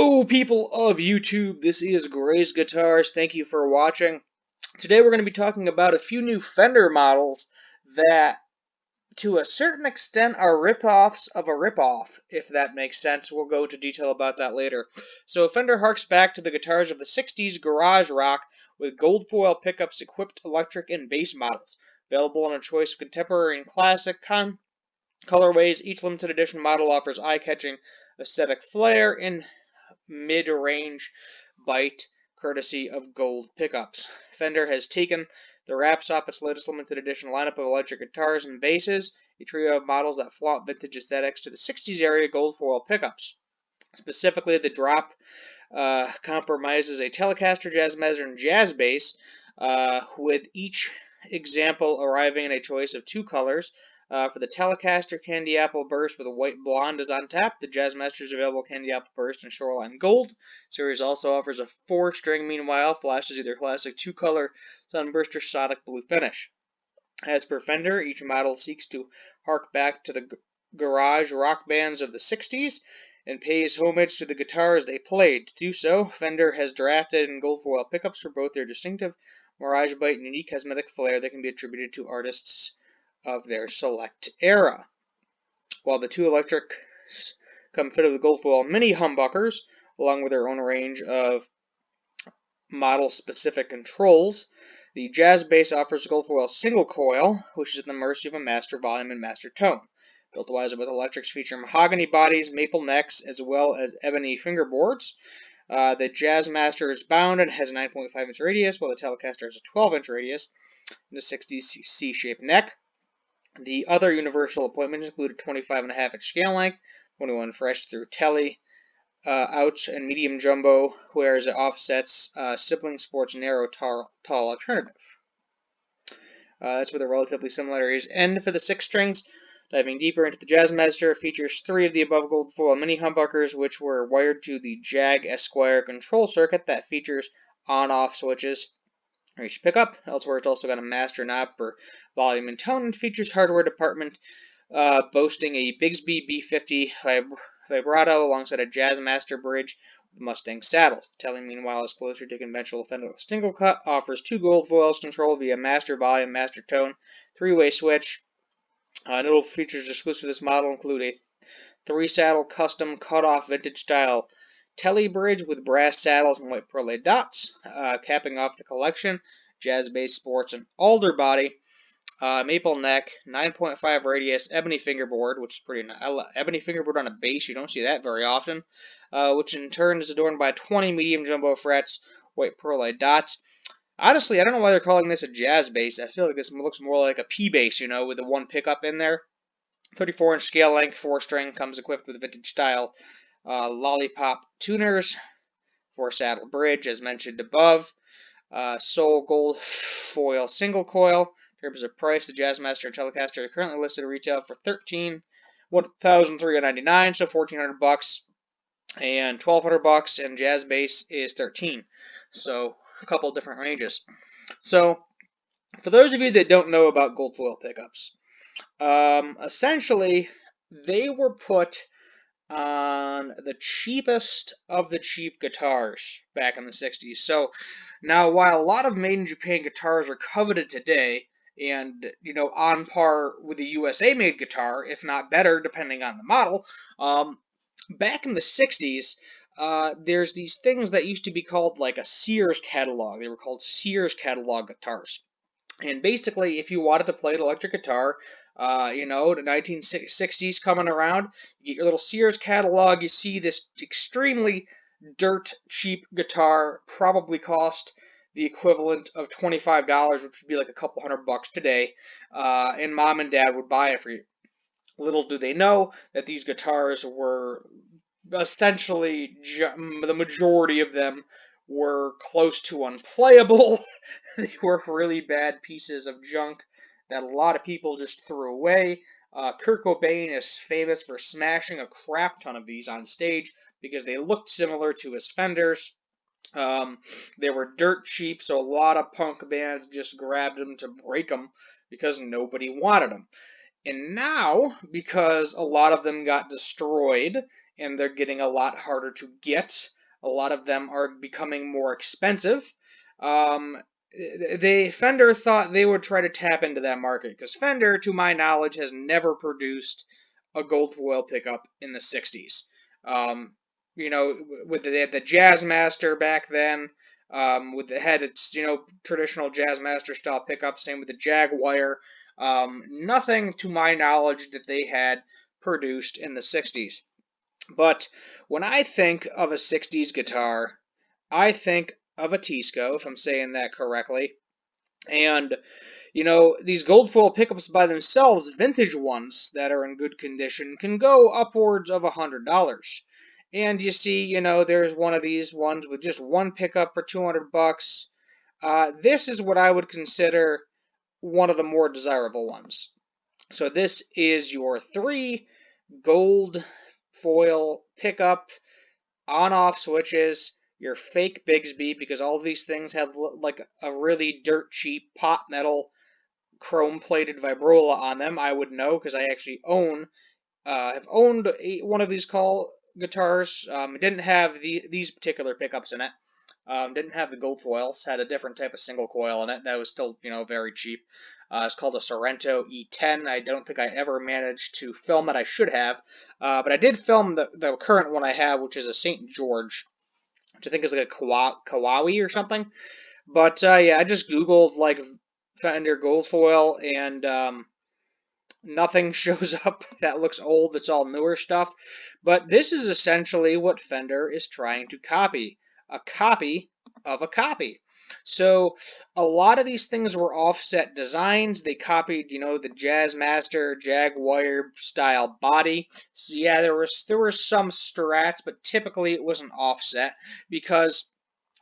Hello, people of YouTube. This is Gray's Guitars. Thank you for watching. Today we're going to be talking about a few new Fender models that, to a certain extent, are ripoffs of a ripoff, if that makes sense. We'll go into detail about that later. So Fender harks back to the guitars of the 60s garage rock with gold foil pickups equipped electric and bass models. Available in a choice of contemporary and classic colorways, each limited edition model offers eye-catching aesthetic flair and mid-range bite courtesy of gold pickups. Fender has taken the wraps off its latest limited edition lineup of electric guitars and basses, a trio of models that flaunt vintage aesthetics to the 60s era gold foil pickups. Specifically, the drop compromises a Telecaster, Jazzmaster, and Jazz bass, with each example arriving in a choice of two colors. For the Telecaster, Candy Apple Burst with a white blonde is on tap. The Jazzmaster's available Candy Apple Burst and Shoreline Gold. Series also offers a 4-string, meanwhile, flashes either classic 2-color Sunburst or Sonic Blue finish. As per Fender, each model seeks to hark back to the garage rock bands of the 60s and pays homage to the guitars they played. To do so, Fender has drafted in gold foil pickups for both their distinctive Mirage Bite and unique cosmetic flair that can be attributed to artists of their select era. While the two electrics come fitted with gold foil mini humbuckers, along with their own range of model-specific controls, the Jazz bass offers a gold foil single coil, which is at the mercy of a master volume and master tone. Built to wise with electrics feature mahogany bodies, maple necks, as well as ebony fingerboards. The Jazzmaster is bound and has a 9.5-inch radius, while the Telecaster has a 12-inch radius and a 60 C-shaped neck. The other universal appointments include a 25.5-inch scale length, 21 fresh through Tele, out and medium jumbo, whereas it offsets Sibling Sports narrow tall alternative. That's where the relatively similarities end for the 6 strings. Diving deeper into the Jazzmaster, it features 3 of the above gold foil mini humbuckers, which were wired to the Jag Esquire control circuit that features on-off switches for each pickup. Elsewhere, it's also got a master knob for volume and tone, and features hardware department boasting a Bigsby B50 vibrato alongside a Jazzmaster bridge with Mustang saddles. The Tele, meanwhile, is closer to conventional Fender with single cut, offers 2 gold foils controlled via master volume, master tone, 3-way switch. Notable features exclusive to this model include a 3-saddle custom cut-off vintage-style Tele bridge with brass saddles and white pearlite dots, capping off the collection. Jazz bass sports an alder body, maple neck, 9.5 radius, ebony fingerboard, which is pretty nice. Ebony fingerboard on a bass, you don't see that very often, which in turn is adorned by 20 medium jumbo frets, white pearlite dots. Honestly, I don't know why they're calling this a jazz bass. I feel like this looks more like a P bass, with the one pickup in there. 34-inch scale length, 4-string, comes equipped with vintage-style lollipop tuners, 4-saddle bridge, as mentioned above. Sole gold foil single coil. In terms of price, the Jazzmaster and Telecaster are currently listed at retail for $1,399, so $1,400, and $1,200, and Jazz bass is $13. So a couple different ranges. So for those of you that don't know about gold foil pickups, essentially they were put on the cheapest of the cheap guitars back in the 60s. So now, while a lot of made-in-Japan guitars are coveted today and, on par with the USA-made guitar, if not better, depending on the model, back in the 60s, there's these things that used to be called like a Sears catalog. They were called Sears catalog guitars. And basically, if you wanted to play an electric guitar, the 1960s coming around, you get your little Sears catalog, you see this extremely dirt cheap guitar, probably cost the equivalent of $25, which would be like a couple $100 today, and mom and dad would buy it for you. Little do they know that these guitars were essentially, the majority of them were close to unplayable. They were really bad pieces of junk that a lot of people just threw away. Kurt Cobain is famous for smashing a crap ton of these on stage because they looked similar to his Fenders. They were dirt cheap, so a lot of punk bands just grabbed them to break them because nobody wanted them. And now, because a lot of them got destroyed and they're getting a lot harder to get. A lot of them are becoming more expensive. Um, Fender thought they would try to tap into that market because Fender, to my knowledge, has never produced a gold foil pickup in the 60s. Um, they had the Jazzmaster back then. With the head, it's traditional Jazzmaster style pickup. Same with the Jaguar. Nothing to my knowledge that they had produced in the 60s. But when I think of a 60s guitar, I think of a Tisco, if I'm saying that correctly. And, these gold foil pickups by themselves, vintage ones that are in good condition, can go upwards of $100. And you see, there's one of these ones with just one pickup for $200. This is what I would consider one of the more desirable ones. So this is your 3 gold foil pickup, on-off switches, your fake Bigsby, because all of these things have like a really dirt cheap pot metal chrome-plated vibrola on them. I would know because I actually have owned one of these guitars. It didn't have these particular pickups in it. Didn't have the gold foils. Had a different type of single coil in it that was still, very cheap. It's called a Sorrento E10. I don't think I ever managed to film it. I should have, but I did film the current one I have, which is a St. George, which I think is like a Kawaii or something. But yeah, I just googled like Fender gold foil, and nothing shows up that looks old. It's all newer stuff. But this is essentially what Fender is trying to copy. A copy of a copy. So a lot of these things were offset designs. They copied, the Jazzmaster, Jaguar style body. So yeah, there were some strats, but typically it was an offset because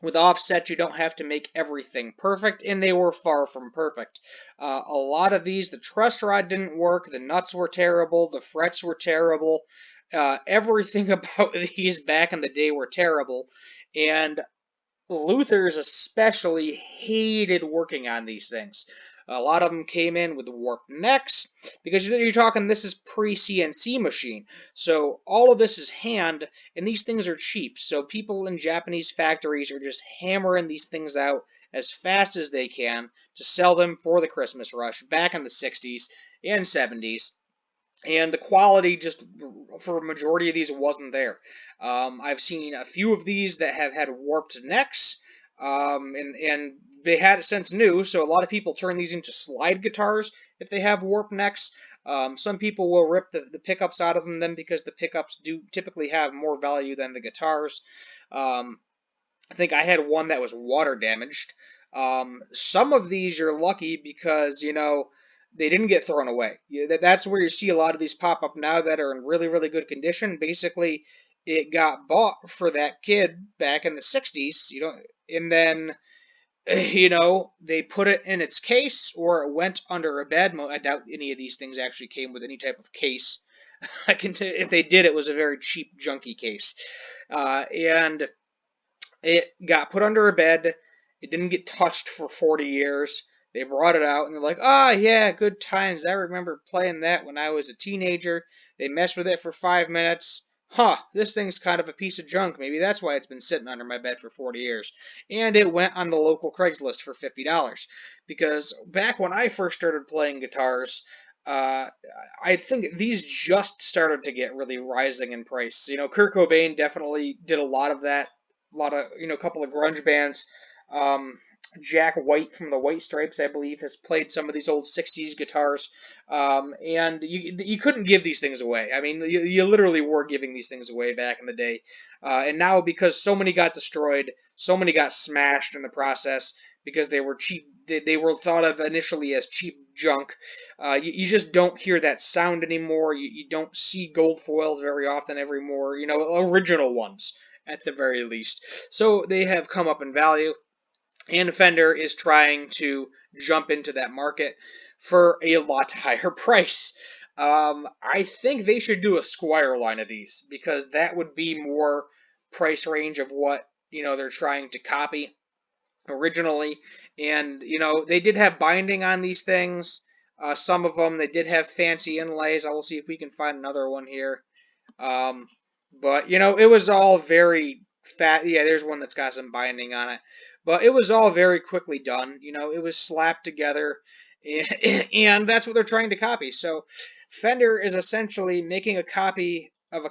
with offset, you don't have to make everything perfect, and they were far from perfect. A lot of these, the truss rod didn't work, the nuts were terrible, the frets were terrible. Everything about these back in the day were terrible, and Luther's especially hated working on these things. A lot of them came in with warped necks because you're talking this is pre-CNC machine. So all of this is hand, and these things are cheap. So people in Japanese factories are just hammering these things out as fast as they can to sell them for the Christmas rush back in the 60s and 70s. And the quality just for a majority of these wasn't there. I've seen a few of these that have had warped necks, and they had it since new, so a lot of people turn these into slide guitars if they have warped necks. Some people will rip the pickups out of them then because the pickups do typically have more value than the guitars. I think I had one that was water damaged. Some of these you're lucky because, they didn't get thrown away. That's where you see a lot of these pop up now that are in really, really good condition. Basically, it got bought for that kid back in the 60s, and then, they put it in its case or it went under a bed. I doubt any of these things actually came with any type of case. I can tell if they did, it was a very cheap, junky case. And it got put under a bed. It didn't get touched for 40 years. They brought it out and they're like, oh, yeah, good times. I remember playing that when I was a teenager. They messed with it for 5 minutes. This thing's kind of a piece of junk. Maybe that's why it's been sitting under my bed for 40 years. And it went on the local Craigslist for $50. Because back when I first started playing guitars, I think these just started to get really rising in price. Kurt Cobain definitely did a lot of that. A lot of, a couple of grunge bands. Jack White from the White Stripes, I believe, has played some of these old 60s guitars. And you couldn't give these things away. I mean, you literally were giving these things away back in the day. And now, because so many got destroyed, so many got smashed in the process because they were cheap. They were thought of initially as cheap junk. You just don't hear that sound anymore. You don't see gold foils very often anymore. Original ones at the very least. So they have come up in value. And Fender is trying to jump into that market for a lot higher price. I think they should do a Squire line of these because that would be more price range of what they're trying to copy originally. And they did have binding on these things. Some of them they did have fancy inlays. I will see if we can find another one here. But, you know, it was all very fat. Yeah, there's one that's got some binding on it. But it was all very quickly done. You know, it was slapped together. And that's what they're trying to copy. So Fender is essentially making a copy of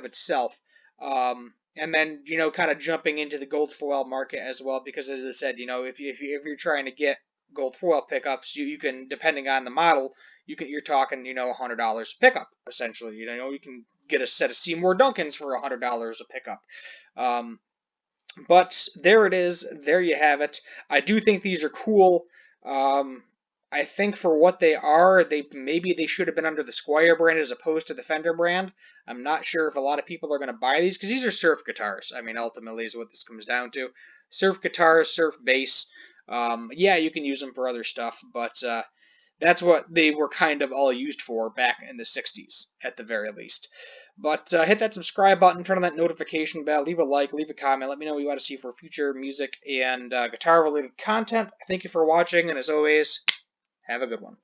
itself. And then, you know, kind of jumping into the gold foil market as well. Because as I said, you know, if you're trying to get gold foil pickups, you can, depending on the model, you're talking, you know, $100 a pickup, essentially. You know, you can get a set of Seymour Duncans for $100 a pickup. Um, but there it is. There you have it. I do think these are cool. Um, I think for what they are, they should have been under the Squire brand as opposed to the Fender brand. I'm not sure if a lot of people are going to buy these because these are surf guitars. I mean, ultimately is what this comes down to. Surf guitars, surf bass. Yeah, you can use them for other stuff, but that's what they were kind of all used for back in the 60s, at the very least. But hit that subscribe button, turn on that notification bell, leave a like, leave a comment, let me know what you want to see for future music and guitar related content. Thank you for watching, and as always, have a good one.